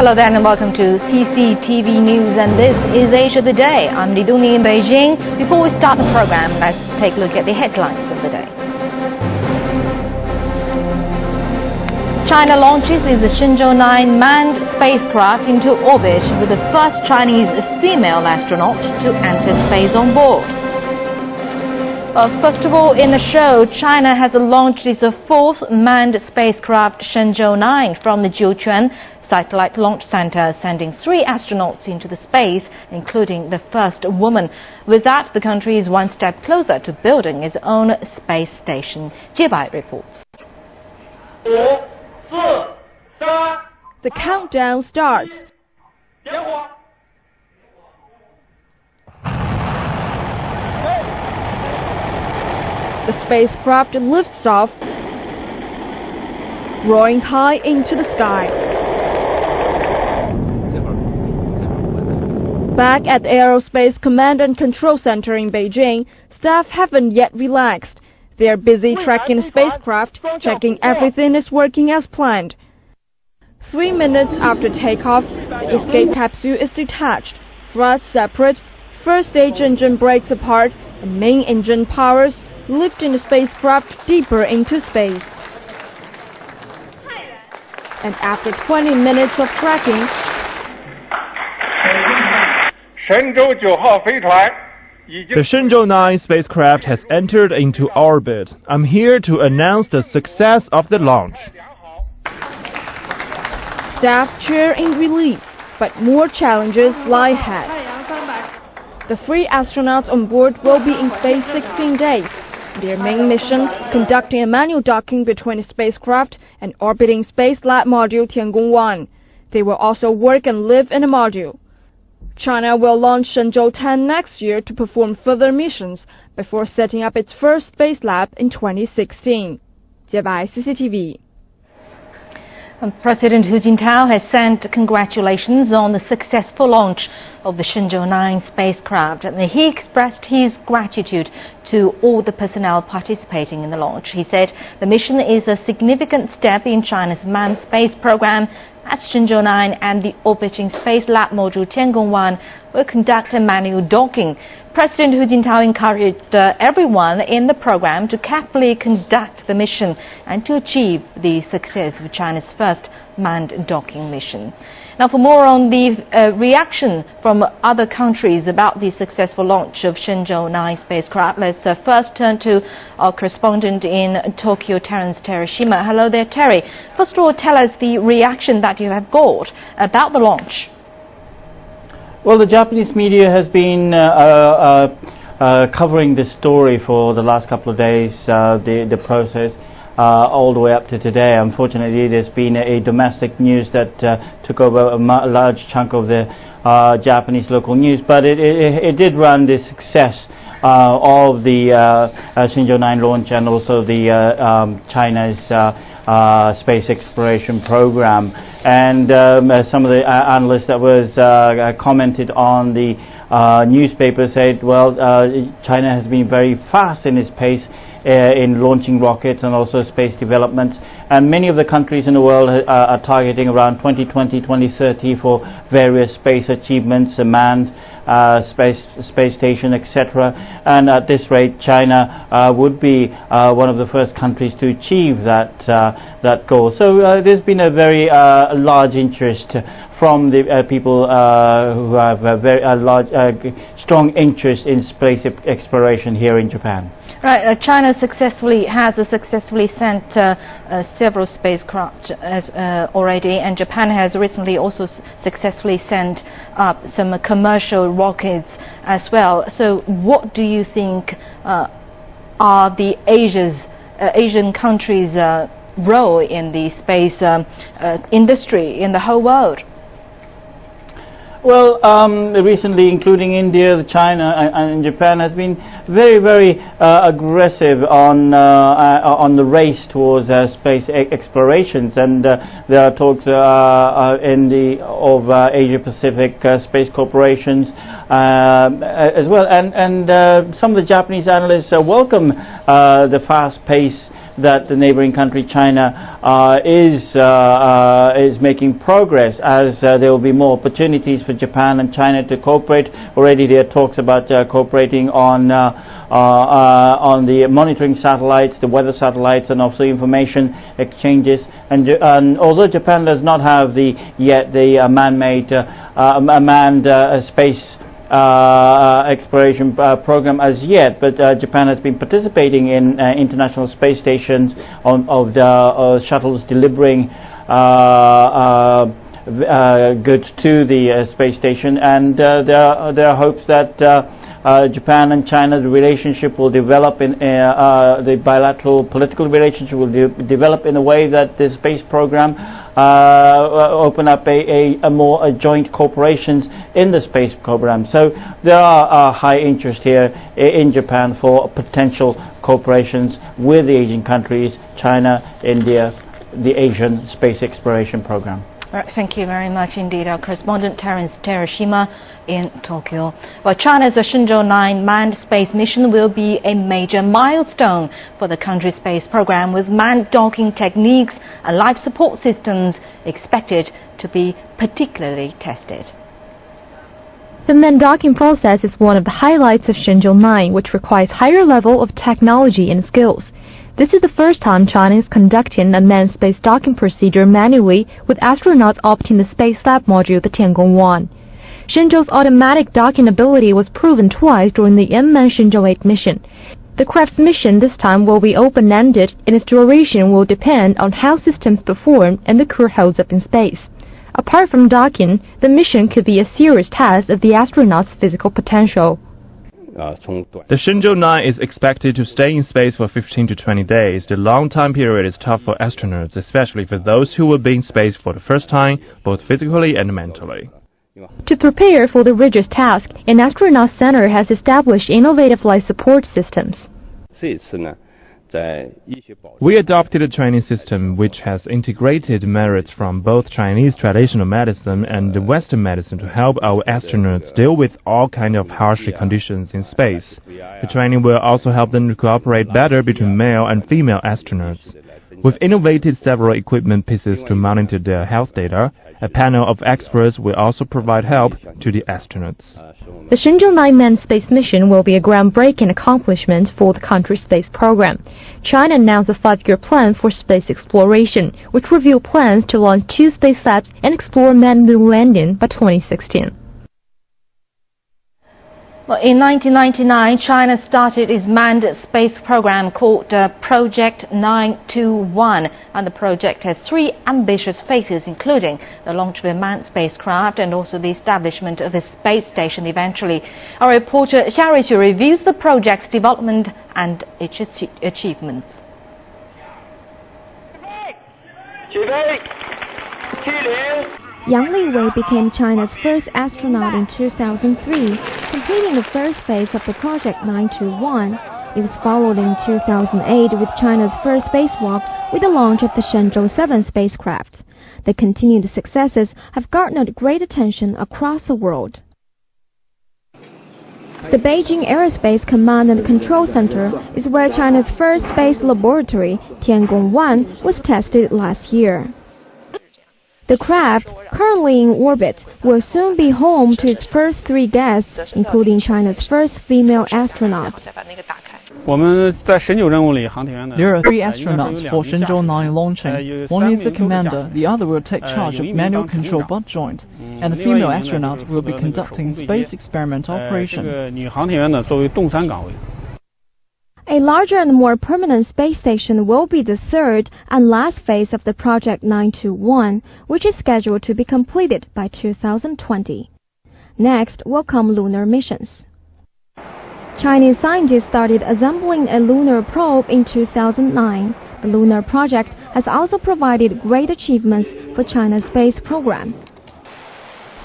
Hello there and welcome to CCTV News, and this is Asia Today. I'm Li Dongning in Beijing. Before we start the program, let's take a look at the headlines of the day. China launches its Shenzhou 9 manned spacecraft into orbit with the first Chinese female astronaut to enter space on board. First of all, in the show, China has launched its fourth manned spacecraft Shenzhou 9 from the Jiuquan Satellite Launch Center, sending 3 astronauts into the space, including the first woman. With that, the country is one step closer to building its own space station. Jiebai reports. 5、4、3 The countdown starts. The spacecraft lifts off, roaring high into the sky. Back at the Aerospace Command and Control Center in Beijing, staff haven't yet relaxed. They are busy tracking the spacecraft, checking everything is working as planned. 3 minutes after takeoff, the escape capsule is detached, thrust separate, first stage engine breaks apart, and main engine powers, lifting the spacecraft deeper into space. And after 20 minutes of tracking, the Shenzhou 9 spacecraft has entered into orbit. I'm here to announce the success of the launch. Staff cheer in relief, but more challenges lie ahead. The 3 astronauts on board will be in space 16 days. Their main mission, conducting a manual docking between the spacecraft and orbiting Space Lab Module Tiangong-1. They will also work and live in the module. China will launch Shenzhou 10 next year to perform further missions before setting up its first space lab in 2016. Jiebai, CCTV. President Hu Jintao has sent congratulations on the successful launch of the Shenzhou 9 spacecraft, and he expressed his gratitude to all the personnel participating in the launch. He said the mission is a significant step in China's manned space program, as Shenzhou 9 and the orbiting Space Lab Module Tiangong-1 will conduct a manual docking. President Hu Jintao encouraged everyone in the program to carefully conduct the mission and to achieve the success of China's first manned docking mission. Now, for more on the reaction from other countries about the successful launch of Shenzhou 9 spacecraft, let's first turn to our correspondent in Tokyo, Terence Terashima. Hello there, Terry. First of all, tell us the reaction that you have got about the launch. Well, the Japanese media has been covering this story for the last couple of days, the process, all the way up to today. Unfortunately, there's been a domestic news that took over a large chunk of the Japanese local news, but it did run the success of the Shenzhou 9 launch and also the China's space exploration program. And some of the analysts that was commented on the newspaper said, well, China has been very fast in its pace in launching rockets and also space development, and many of the countries in the world are targeting around 2020, 2030 for various space achievements, a manned space station, etc. And at this rate, China would be one of the first countries to achieve that goal. So there's been a very large interest from the people who have a very strong interest in space exploration here in Japan. Right, China has successfully sent several spacecraft already, and Japan has recently also successfully sent up some commercial rockets as well. So what do you think are the Asian countries' role in the space industry in the whole world? Well, recently, including India, China, and Japan, has been very aggressive on the race towards space explorations, and there are talks of Asia Pacific space corporations as well, and some of the Japanese analysts welcome the fast pace that the neighboring country China is making progress, as there will be more opportunities for Japan and China to cooperate. Already there are talks about cooperating on the monitoring satellites, the weather satellites, and also information exchanges. And although Japan does not have yet the manned space exploration program as yet, but Japan has been participating in international space stations of the shuttles delivering goods to the space station, and there are hopes that Japan and China's relationship will develop in the bilateral political relationship will develop in a way that the space program open up a more joint corporations in the space program. So there are high interest here in Japan for potential corporations with the Asian countries, China, India, the Asian space exploration program. Right, thank you very much indeed, our correspondent Terence Terashima in Tokyo. Well, China's Shenzhou 9 manned space mission will be a major milestone for the country's space program, with manned docking techniques and life support systems expected to be particularly tested. The manned docking process is one of the highlights of Shenzhou 9, which requires higher level of technology and skills. This is the first time China is conducting a manned space docking procedure manually, with astronauts opting the Space Lab module, the Tiangong 1. Shenzhou's automatic docking ability was proven twice during the unmanned Shenzhou 8 mission. The craft's mission this time will be open-ended, and its duration will depend on how systems perform and the crew holds up in space. Apart from docking, the mission could be a serious test of the astronauts' physical potential. The Shenzhou 9 is expected to stay in space for 15 to 20 days. The long time period is tough for astronauts, especially for those who will be in space for the first time, both physically and mentally. To prepare for the rigorous task, an astronaut center has established innovative life support systems. We adopted a training system which has integrated merits from both Chinese traditional medicine and Western medicine to help our astronauts deal with all kinds of harsh conditions in space. The training will also help them to cooperate better between male and female astronauts. We've innovated several equipment pieces to monitor their health data. A panel of experts will also provide help to the astronauts. The Shenzhou 9 manned space mission will be a groundbreaking accomplishment for the country's space program. China announced a 5-year plan for space exploration, which revealed plans to launch 2 space labs and explore manned moon landing by 2016. Well, in 1999, China started its manned space program called Project 921, and the project has 3 ambitious phases, including the launch of a manned spacecraft and also the establishment of a space station eventually. Our reporter Xia Ruixiu reviews the project's development and its achievements. Yang Liwei became China's first astronaut in 2003, completing the first phase of the Project 921. It was followed in 2008 with China's first spacewalk with the launch of the Shenzhou 7 spacecraft. The continued successes have garnered great attention across the world. The Beijing Aerospace Command and Control Center is where China's first space laboratory, Tiangong 1, was tested last year. The craft, currently in orbit, will soon be home to its first 3 guests, including China's first female astronaut. There are 3 astronauts for Shenzhou 9 launching. One is the commander, the other will take charge of manual control butt joint, and the female astronaut will be conducting space experiment operation. A larger and more permanent space station will be the 3rd and last phase of the Project 921, which is scheduled to be completed by 2020. Next will come lunar missions. Chinese scientists started assembling a lunar probe in 2009. The lunar project has also provided great achievements for China's space program.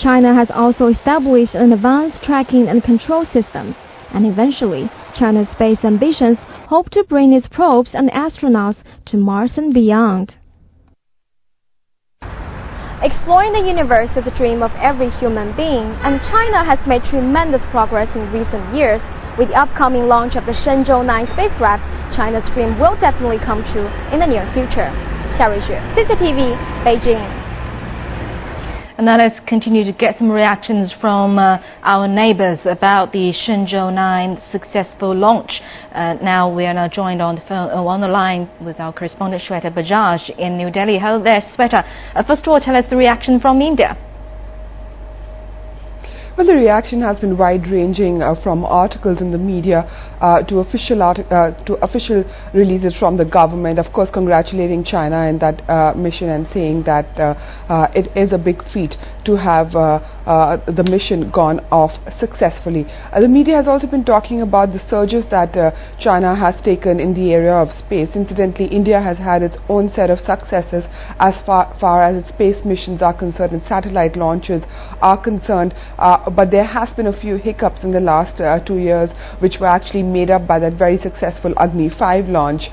China has also established an advanced tracking and control system, and eventually China's space ambitions hope to bring its probes and astronauts to Mars and beyond. Exploring the universe is a dream of every human being, and China has made tremendous progress in recent years. With the upcoming launch of the Shenzhou 9 spacecraft, China's dream will definitely come true in the near future. CCTV, Beijing. And now let's continue to get some reactions from our neighbors about the Shenzhou 9 successful launch. Now we are joined on the phone, on the line with our correspondent Shweta Bajaj in New Delhi. Hello there, Shweta. First of all, tell us the reaction from India. Well, the reaction has been wide-ranging from articles in the media to official releases from the government, of course congratulating China in that mission and saying that it is a big feat to have the mission gone off successfully. The media has also been talking about the surges that China has taken in the area of space. Incidentally, India has had its own set of successes as far as its space missions are concerned and satellite launches are concerned. But there has been a few hiccups in the last 2 years, which were actually made up by that very successful Agni 5 launch.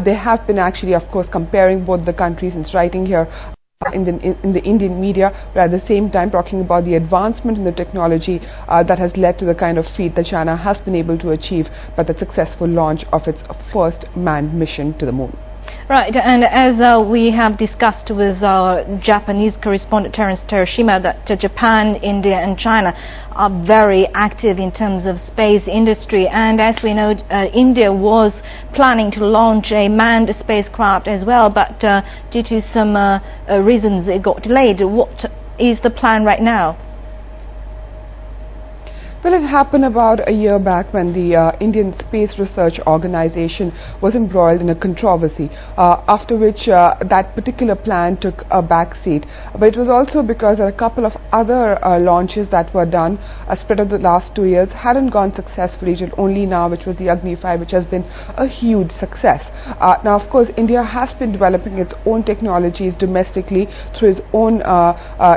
They have been actually, of course, comparing both the countries and writing here in the Indian media, but at the same time talking about the advancement in the technology that has led to the kind of feat that China has been able to achieve by the successful launch of its first manned mission to the moon. Right, and as we have discussed with our Japanese correspondent Terence Terashima, that Japan, India and China are very active in terms of space industry, and as we know, India was planning to launch a manned spacecraft as well, but due to some reasons it got delayed. What is the plan right now? Well, it happened about a year back when the Indian Space Research Organization was embroiled in a controversy, after which that particular plan took a back seat. But it was also because a couple of other launches that were done spread over the last 2 years hadn't gone successfully till only now, which was the Agni 5, which has been a huge success. Now, of course, India has been developing its own technologies domestically through its own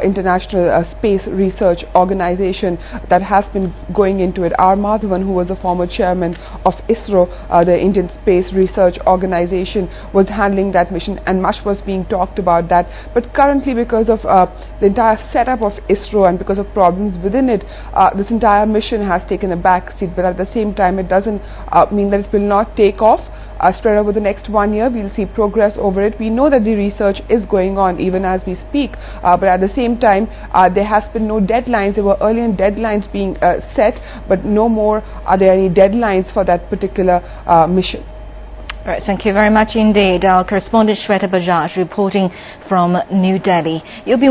international space research organization that has been going into it. R. Madhavan, who was the former chairman of ISRO, the Indian Space Research Organization, was handling that mission, and much was being talked about that. But currently, because of the entire setup of ISRO and because of problems within it, this entire mission has taken a back seat. But at the same time, it doesn't mean that it will not take off. Spread over the next 1 year, we'll see progress over it. We know that the research is going on even as we speak, but at the same time, there has been no deadlines. There were earlier deadlines being set, but no more are there any deadlines for that particular mission. All right, thank you very much indeed. Our correspondent Shweta Bajaj reporting from New Delhi. You'll be